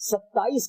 27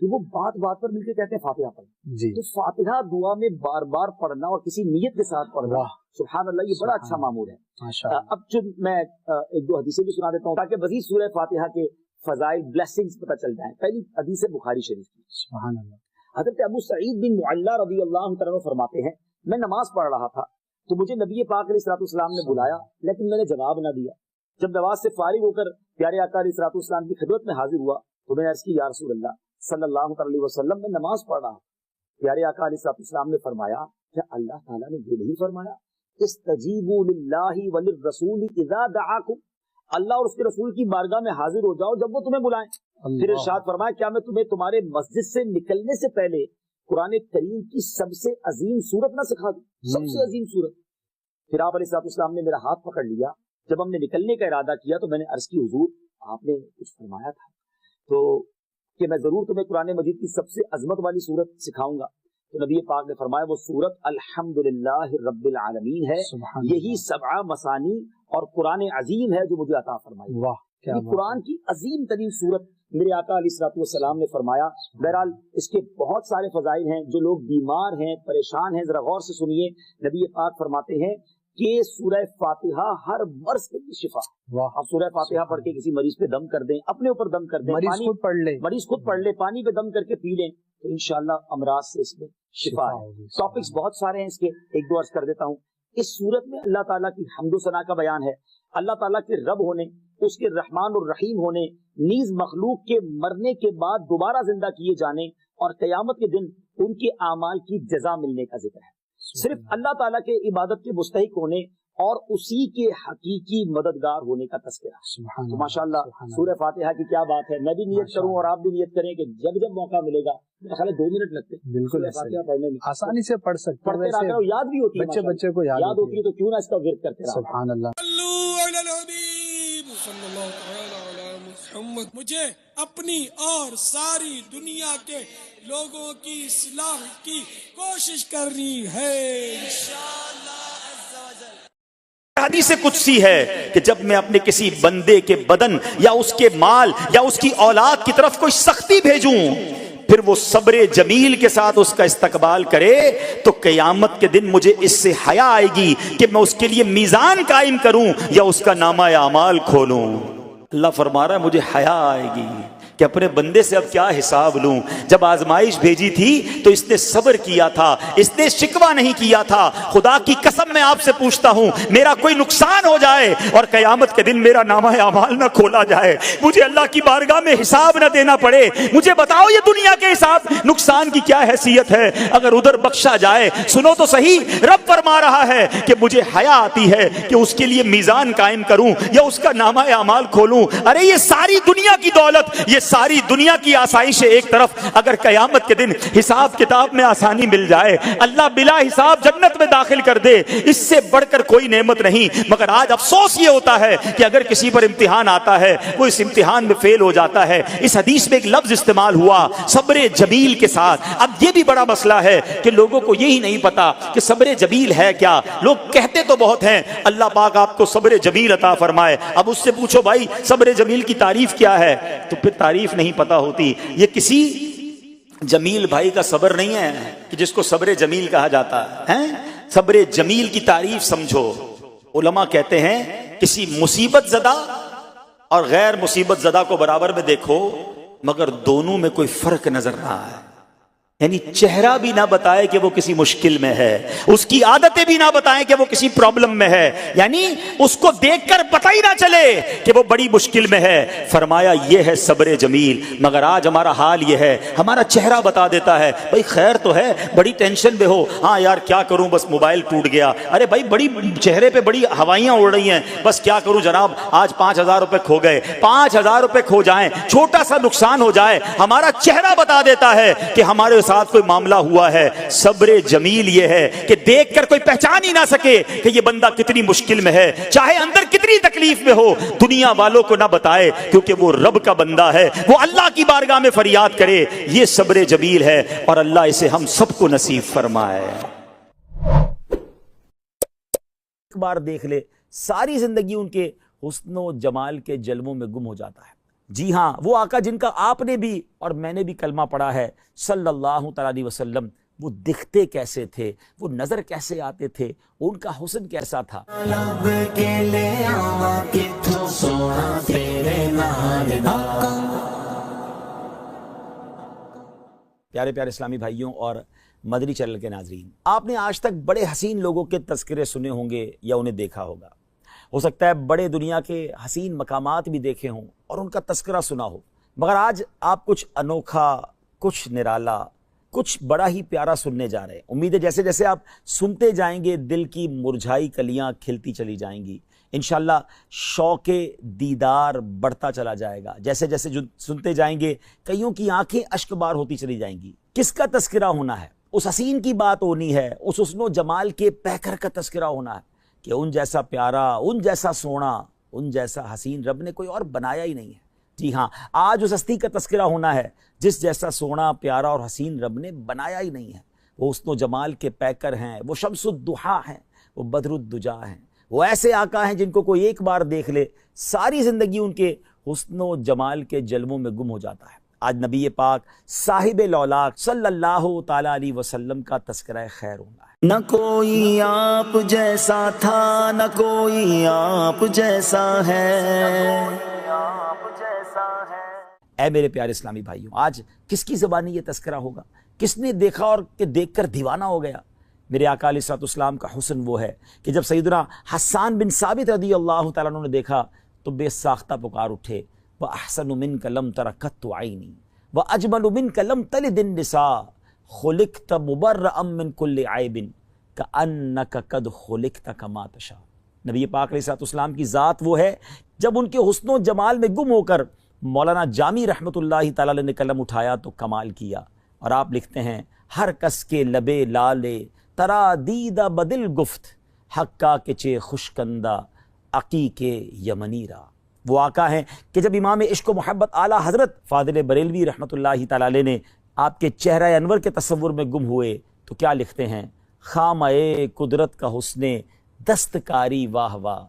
کہ وہ بات بات پر مل کے کہتے ہیں فاتحہ پڑھ جی. تو فاتحہ دعا میں بار بار پڑھنا اور کسی نیت کے ساتھ پڑھنا سبحان اللہ یہ بڑا اچھا معمول ہے. اب جو میں ایک دو حدیثیں بھی سنا دیتا ہوں تاکہ مزید سورہ فاتحہ کے فضائل بلیسنگز پتہ چل جائیں. پہلی حدیث ہے بخاری شریف کی. سبحان اللہ. حضرت ابو سعید بن معلہ رضی اللہ عنہ فرماتے ہیں میں نماز پڑھ رہا تھا تو مجھے نبی پاک علیہ الصلوۃ والسلام نے بلایا لیکن میں نے جواب نہ دیا. جب نماز سے فارغ ہو کر پیارے آقا علیہ الصلوۃ والسلام کی خدمت میں حاضر ہوا تو میں نے عرض کی یا رسول اللہ صلی اللہ علیہ وسلم میں نماز پڑھ رہا ہوں. پیارے آقا علیہ الصلوۃ والسلام نے فرمایا کیا اللہ تعالیٰ نے یہ نہیں فرمایا استجیبوا للہ وللرسول اذا دعاکم اللہ اور اس کے رسول کی بارگاہ میں حاضر ہو جاؤ جب وہ تمہیں بلائیں. پھر ارشاد فرمایا کیا میں تمہیں تمہارے مسجد سے نکلنے سے پہلے قرآن کریم کی سب سے عظیم سورت نہ سکھا دوں, سب سے عظیم سورت. پھر آپ علیہ السلام نے میرا ہاتھ پکڑ لیا. جب ہم نے نکلنے کا ارادہ کیا تو میں نے عرض کی حضور آپ نے کچھ فرمایا تھا تو کہ میں ضرور تمہیں قرآن مجید کی سب سے عظمت والی سورت سکھاؤں گا. تو نبی پاک نے فرمایا وہ سورت الحمدللہ رب العالمین ہے, یہی سبع مثانی اور قرآن عظیم ہے جو مجھے عطا فرمائی. یہ قرآن کی عظیم ترین سورت میرے آقا علیہ الصلوۃ والسلام نے فرمایا. بہرحال اس کے بہت سارے فضائل ہیں. جو لوگ بیمار ہیں پریشان ہیں ذرا غور سے سنیے. نبی پاک فرماتے ہیں کہ سورہ فاتحہ ہر مرض کے لیے شفا. آپ سورہ فاتحہ پڑھ کے کسی مریض پہ دم کر دیں, اپنے اوپر دم کر دیں, مریض خود پڑھ لے, پانی پہ دم کر کے پی لیں تو انشاءاللہ امراض سے اس میں شفا ہے. ٹاپکس بہت سارے ہیں اس کے, ایک دو عرض کر دیتا ہوں. اس صورت میں اللہ تعالیٰ کی حمد و ثنا کا بیان ہے. اللہ تعالیٰ کے رب ہونے, اس کے رحمان الرحیم ہونے, نیز مخلوق کے مرنے کے بعد دوبارہ زندہ کیے جانے اور قیامت کے دن ان کے اعمال کی جزا ملنے کا ذکر ہے. صرف اللہ تعالیٰ کے عبادت کے مستحق ہونے اور اسی کے حقیقی مددگار ہونے کا تذکرہ. تو ماشاءاللہ سورہ فاتحہ کی کیا بات ہے. میں بھی نیت کروں اور آپ بھی نیت کریں کہ جب جب موقع ملے گا, میرا خیال ہے 2 منٹ لگتے ہیں بالکل فاتحہ پڑھنے میں, آسانی سے پڑھ سکتے ہیں, یاد بھی ہوتی ہے, بچے کو یاد ہوتی ہے تو کیوں نہ اس کا ورد کرتے رہیں. سبحان اللہ. مجھے اپنی اور ساری دنیا کے لوگوں کی اصلاح کی کوشش کرنی ہے انشاءاللہ. حدیث قدسی ہے کہ جب میں اپنے کسی بندے کے بدن یا اس کے مال یا اس کی اولاد کی طرف کوئی سختی بھیجوں پھر وہ صبر جمیل کے ساتھ اس کا استقبال کرے تو قیامت کے دن مجھے اس سے حیا آئے گی کہ میں اس کے لیے میزان قائم کروں یا اس کا نامہ اعمال کھولوں. اللہ فرما رہا ہے مجھے حیا آئے گی کہ اپنے بندے سے اب کیا حساب لوں. جب آزمائش بھیجی تھی تو اس نے صبر کیا تھا, اس نے شکوہ نہیں کیا تھا. خدا کی قسم میں آپ سے پوچھتا ہوں میرا کوئی نقصان ہو جائے اور قیامت کے دن میرا نامہ اعمال نہ کھولا جائے, مجھے اللہ کی بارگاہ میں حساب نہ دینا پڑے, مجھے بتاؤ یہ دنیا کے حساب نقصان کی کیا حیثیت ہے اگر ادھر بخشا جائے. سنو تو صحیح, رب فرما رہا ہے کہ مجھے حیا آتی ہے کہ اس کے لیے میزان قائم کروں یا اس کا نامہ اعمال کھولوں. ارے یہ ساری دنیا کی دولت, یہ ساری دنیا کی آسائش ایک طرف, اگر قیامت کے دن حساب کتاب میں آسانی مل جائے, اللہ بلا حساب جنت میں داخل کر دے, اس سے بڑھ کر کوئی نعمت نہیں. مگر آج افسوس یہ ہوتا ہے کہ اگر کسی پر امتحان آتا ہے وہ اس امتحان میں فیل ہو جاتا ہے. اس حدیث میں ایک لفظ استعمال ہوا صبر جمیل کے ساتھ. اب یہ بھی بڑا مسئلہ ہے کہ لوگوں کو یہی نہیں پتا کہ صبر جمیل ہے کیا. لوگ کہتے تو بہت ہیں اللہ پاک آپ کو صبر جمیل عطا فرمائے. اب اس سے پوچھو بھائی صبر جمیل کی تعریف کیا ہے تو پھر تعریف نہیں پتا ہوتی. یہ کسی جمیل بھائی کا صبر نہیں ہے کہ جس کو صبر جمیل کہا جاتا ہے. صبر جمیل کی تعریف سمجھو. علماء کہتے ہیں کسی مصیبت زدہ اور غیر مصیبت زدہ کو برابر میں دیکھو مگر دونوں میں کوئی فرق نظر نہ آئے. یعنی چہرہ بھی نہ بتائے کہ وہ کسی مشکل میں ہے, اس کی عادتیں بھی نہ بتائیں کہ وہ کسی پرابلم میں ہے, یعنی اس کو دیکھ کر پتہ ہی نہ چلے کہ وہ بڑی مشکل میں ہے. فرمایا یہ ہے صبر جمیل. مگر آج ہمارا حال یہ ہے, ہمارا چہرہ بتا دیتا ہے بھائی خیر تو ہے, بڑی ٹینشن میں ہو, ہاں یار کیا کروں بس موبائل ٹوٹ گیا, ارے بھائی بڑی چہرے پہ بڑی ہوائیاں اڑ رہی ہیں, بس کیا کروں جناب آج 5000 روپے کھو گئے. 5000 روپے کھو جائیں, چھوٹا سا نقصان ہو جائے, ہمارا چہرہ بتا دیتا ہے کہ ہمارے ساتھ کوئی معاملہ ہوا ہے. صبر جمیل یہ ہے کہ دیکھ کر کوئی پہچان ہی نہ سکے کہ یہ بندہ کتنی مشکل میں ہے, چاہے اندر کتنی تکلیف میں ہو, دنیا والوں کو نہ بتائے کیونکہ وہ رب کا بندہ ہے, وہ اللہ کی بارگاہ میں فریاد کرے. یہ صبر جمیل ہے اور اللہ اسے ہم سب کو نصیب فرمائے. ایک بار دیکھ لے ساری زندگی ان کے حسن و جمال کے جلووں میں گم ہو جاتا ہے. جی ہاں وہ آقا جن کا آپ نے بھی اور میں نے بھی کلمہ پڑھا ہے صلی اللہ تعالیٰ علیہ وسلم، وہ دکھتے کیسے تھے، وہ نظر کیسے آتے تھے، ان کا حسن کیسا تھا۔ پیارے پیارے اسلامی بھائیوں اور مدنی چینل کے ناظرین، آپ نے آج تک بڑے حسین لوگوں کے تذکرے سنے ہوں گے یا انہیں دیکھا ہوگا، ہو سکتا ہے بڑے دنیا کے حسین مقامات بھی دیکھے ہوں اور ان کا تذکرہ سنا ہو، مگر آج آپ کچھ انوکھا، کچھ نرالا، کچھ بڑا ہی پیارا سننے جا رہے ہیں۔ امید ہے جیسے جیسے آپ سنتے جائیں گے دل کی مرجھائی کلیاں کھلتی چلی جائیں گی، انشاءاللہ شوق دیدار بڑھتا چلا جائے گا، جیسے جیسے سنتے جائیں گے کئیوں کی آنکھیں اشک بار ہوتی چلی جائیں گی۔ کس کا تذکرہ ہونا ہے؟ اس حسین کی بات ہونی ہے، اس حسن و جمال کے پیکر کا تذکرہ ہونا ہے کہ ان جیسا پیارا، ان جیسا سونا، ان جیسا حسین رب نے کوئی اور بنایا ہی نہیں ہے۔ جی ہاں، آج اس ہستی کا تذکرہ ہونا ہے جس جیسا سونا، پیارا اور حسین رب نے بنایا ہی نہیں ہے۔ وہ حسن و جمال کے پیکر ہیں، وہ شمس الضحیٰ ہیں، وہ بدر الدجا ہیں، وہ ایسے آقا ہیں جن کو کوئی ایک بار دیکھ لے ساری زندگی ان کے حسن و جمال کے جلووں میں گم ہو جاتا ہے۔ آج نبی پاک صاحب لولاک صلی اللہ تعالیٰ علیہ وسلم کا تذکرہ خیر ہونا ہے۔ نہ کوئی آپ جیسا تھا، نہ کوئی آپ جیسا ہے۔ اے میرے پیارے اسلامی بھائیوں، آج کس کی زبانی یہ تذکرہ ہوگا؟ کس نے دیکھا اور کہ دیکھ کر دیوانہ ہو گیا؟ میرے آقا علیہ الصلوۃ والسلام کا حسن وہ ہے کہ جب سیدنا حسان بن ثابت رضی اللہ تعالیٰ عنہ نے دیکھا تو بے ساختہ پکار اٹھے، وَأَحْسَنُ مِنْكَ لَمْ تَرَ قَطُّ عَيْنِي وَأَجْمَلُ مِنْكَ لَمْ تَلِدِ النِّسَاءُ خُلِقْتَ مُبَرَّأً مِنْ كُلِّ عَيْبٍ كَأَنَّكَ قَدْ خُلِقْتَ كَمَا تَشَاءُ۔ نبی پاک علیہ الصلوۃ والسلام کی ذات وہ ہے جب ان کے حسن و جمال میں گم ہو کر مولانا جامی رحمۃ اللہ تعالیٰ نے قلم اٹھایا تو کمال کیا، اور آپ لکھتے ہیں ہر کس کے لبے لالے ترا دیدہ بدل گفت، حقا کے چے خوشکندہ عقیق یمنی را۔ وہ آقا ہیں کہ جب امام عشق و محبت اعلیٰ حضرت فاضل بریلوی رحمۃ اللہ تعالیٰ علیہ نے آپ کے چہرہ انور کے تصور میں گم ہوئے تو کیا لکھتے ہیں؟ خامہ قدرت کا حسن دستکاری واہ واہ،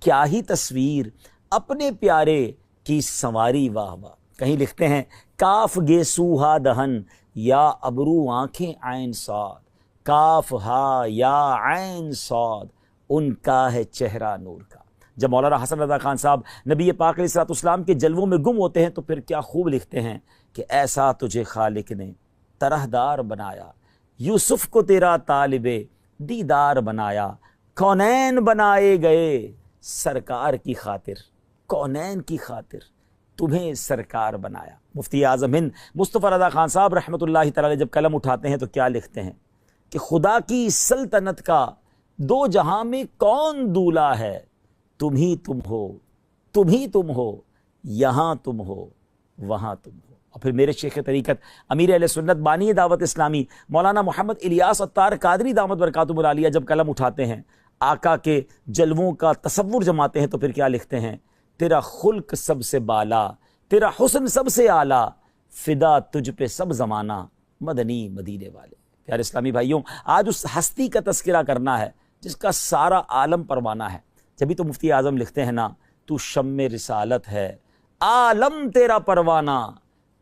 کیا ہی تصویر اپنے پیارے کی سنواری واہ واہ۔ کہیں لکھتے ہیں کاف گے سوہا دہن یا ابرو آنکھیں عین صاد، کاف ہا یا عین صاد، ان کا ہے چہرہ نور کا۔ جب مولانا حسن رضا خان صاحب نبی پاک علیہ الصلوۃ والسلام کے جلووں میں گم ہوتے ہیں تو پھر کیا خوب لکھتے ہیں کہ ایسا تجھے خالق نے طرح دار بنایا، یوسف کو تیرا طالب دیدار بنایا، کونین بنائے گئے سرکار کی خاطر، کونین کی خاطر تمہیں سرکار بنایا۔ مفتی اعظم ہند مصطفیٰ رضا خان صاحب رحمۃ اللہ تعالی جب قلم اٹھاتے ہیں تو کیا لکھتے ہیں کہ خدا کی سلطنت کا دو جہاں میں کون دولا ہے، تم ہی تم ہو، تم ہی تم ہو، یہاں تم ہو، وہاں تم ہو۔ اور پھر میرے شیخ طریقت امیر اہل سنت بانی دعوت اسلامی مولانا محمد الیاس عطار قادری دامت برکاتہم العالیہ جب قلم اٹھاتے ہیں آقا کے جلووں کا تصور جماتے ہیں تو پھر کیا لکھتے ہیں؟ تیرا خلق سب سے بالا، تیرا حسن سب سے اعلیٰ، فدا تجھ پہ سب زمانہ، مدنی مدینے والے۔ پیارے اسلامی بھائیوں، آج اس ہستی کا تذکرہ کرنا ہے جس کا سارا عالم پروانہ ہے۔ جبھی تو مفتی اعظم لکھتے ہیں نا، تو شم رسالت ہے عالم تیرا پروانہ،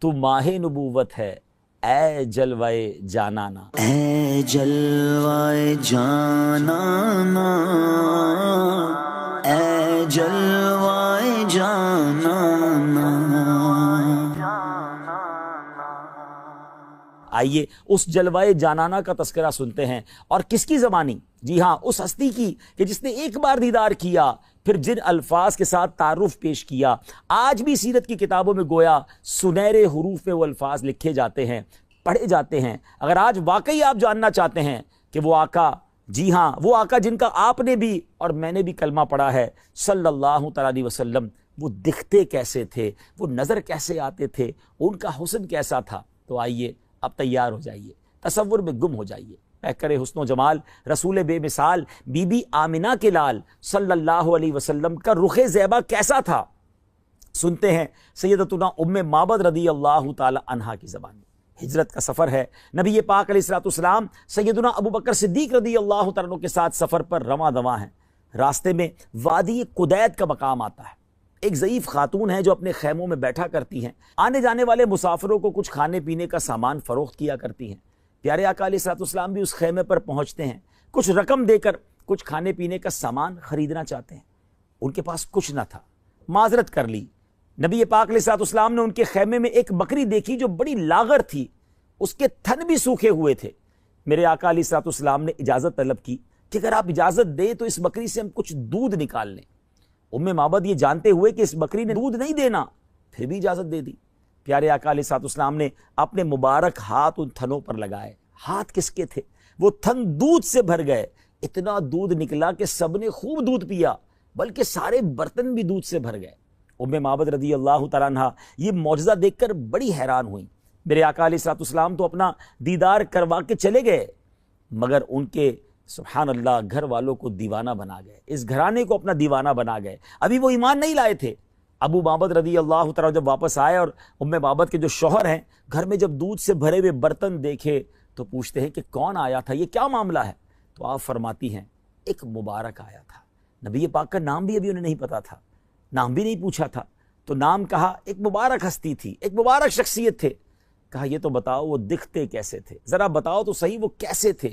تو ماہ نبوت ہے اے جلوائے جانانا، اے جلوائے جانانا، اے جلوائے جانانا۔ آئیے اس جلوائے جانانا کا تذکرہ سنتے ہیں، اور کس کی زبانی؟ جی ہاں، اس ہستی کی کہ جس نے ایک بار دیدار کیا پھر جن الفاظ کے ساتھ تعارف پیش کیا۔ آج بھی سیرت کی کتابوں میں گویا سنہرے حروف میں وہ الفاظ لکھے جاتے ہیں، پڑھے جاتے ہیں۔ اگر آج واقعی آپ جاننا چاہتے ہیں کہ وہ آقا، جی ہاں وہ آقا جن کا آپ نے بھی اور میں نے بھی کلمہ پڑھا ہے صلی اللہ تعالیٰ علیہ وسلم، وہ دکھتے کیسے تھے، وہ نظر کیسے آتے تھے، ان کا حسن کیسا تھا، تو آئیے اب تیار ہو جائیے، تصور میں گم ہو جائیے۔ پیکر حسن و جمال رسول بے مثال بی بی آمنہ کے لال صلی اللہ علیہ وسلم کا رخ زیبا کیسا تھا، سنتے ہیں سیدتنا ام معبد رضی اللہ تعالی عنہا کی زبانی۔ ہجرت کا سفر ہے، نبی پاک علیہ الصلوۃ والسلام سیدنا ابو بکر صدیق رضی اللہ تعالیٰ عنہ کے ساتھ سفر پر رواں دواں ہیں۔ راستے میں وادی قدید کا مقام آتا ہے، ایک ضعیف خاتون ہے جو اپنے خیموں میں بیٹھا کرتی ہیں، آنے جانے والے مسافروں کو کچھ کھانے پینے کا سامان فروخت کیا کرتی ہیں۔ پیارے آقا علیہ الصلوۃ والسلام بھی اس خیمے پر پہنچتے ہیں، کچھ رقم دے کر کچھ کھانے پینے کا سامان خریدنا چاہتے ہیں۔ ان کے پاس کچھ نہ تھا، معذرت کر لی۔ نبی پاک علیہ الصلوۃ والسلام نے ان کے خیمے میں ایک بکری دیکھی جو بڑی لاغر تھی، اس کے تھن بھی سوکھے ہوئے تھے۔ میرے آقا علیہ الصلوۃ والسلام نے اجازت طلب کی کہ اگر آپ اجازت دیں تو اس بکری سے ہم کچھ دودھ نکال لیں۔ ام معبد یہ جانتے ہوئے کہ اس بکری نے دودھ نہیں دینا، پھر بھی اجازت دے دی۔ پیارے آقا علیہ الصلوۃ والسلام نے اپنے مبارک ہاتھ ان تھنوں پر لگائے۔ ہاتھ کس کے تھے؟ وہ تھن دودھ سے بھر گئے، اتنا دودھ نکلا کہ سب نے خوب دودھ پیا، بلکہ سارے برتن بھی دودھ سے بھر گئے۔ ام معبد رضی اللہ تعالیٰ عنہ یہ معجزہ دیکھ کر بڑی حیران ہوئیں۔ میرے آقا علیہ الصلوۃ والسلام تو اپنا دیدار کروا کے چلے گئے، مگر ان کے سبحان اللہ گھر والوں کو دیوانہ بنا گئے، اس گھرانے کو اپنا دیوانہ بنا گئے۔ ابھی وہ ایمان نہیں لائے تھے۔ ابو معبد رضی اللہ تعالیٰ جب واپس آئے اور ام معبد کے جو شوہر ہیں گھر میں جب دودھ سے بھرے ہوئے برتن دیکھے تو پوچھتے ہیں کہ کون آیا تھا، یہ کیا معاملہ ہے؟ تو آپ فرماتی ہیں ایک مبارک آیا تھا۔ نبی پاک کا نام بھی ابھی انہیں نہیں پتا تھا، نام بھی نہیں پوچھا تھا، تو نام کہا، ایک مبارک ہستی تھی، ایک مبارک شخصیت تھے۔ کہا یہ تو بتاؤ وہ دکھتے کیسے تھے، ذرا بتاؤ تو صحیح وہ کیسے تھے۔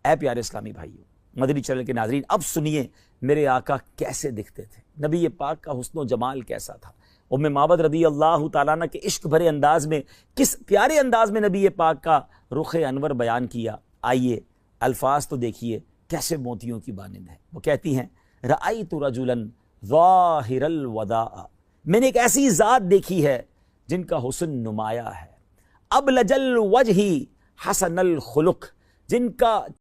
اے پیارے اسلامی بھائیوں، مدنی چینل کے ناظرین، اب سنیے میرے آقا کیسے دکھتے تھے، نبی پاک کا حسن و جمال کیسا تھا۔ ام معبد رضی اللہ تعالیٰ عنہ کے عشق بھرے انداز میں، کس پیارے انداز میں نبی پاک کا رخ انور بیان کیا۔ آئیے الفاظ تو دیکھیے کیسے موتیوں کی مانند ہے۔ وہ کہتی ہیں رأیت رجلا ظاہر الوداع، میں نے ایک ایسی ذات دیکھی ہے جن کا حسن نمایاں ہے، ابلج الوجہ حسن الخلق، جن کا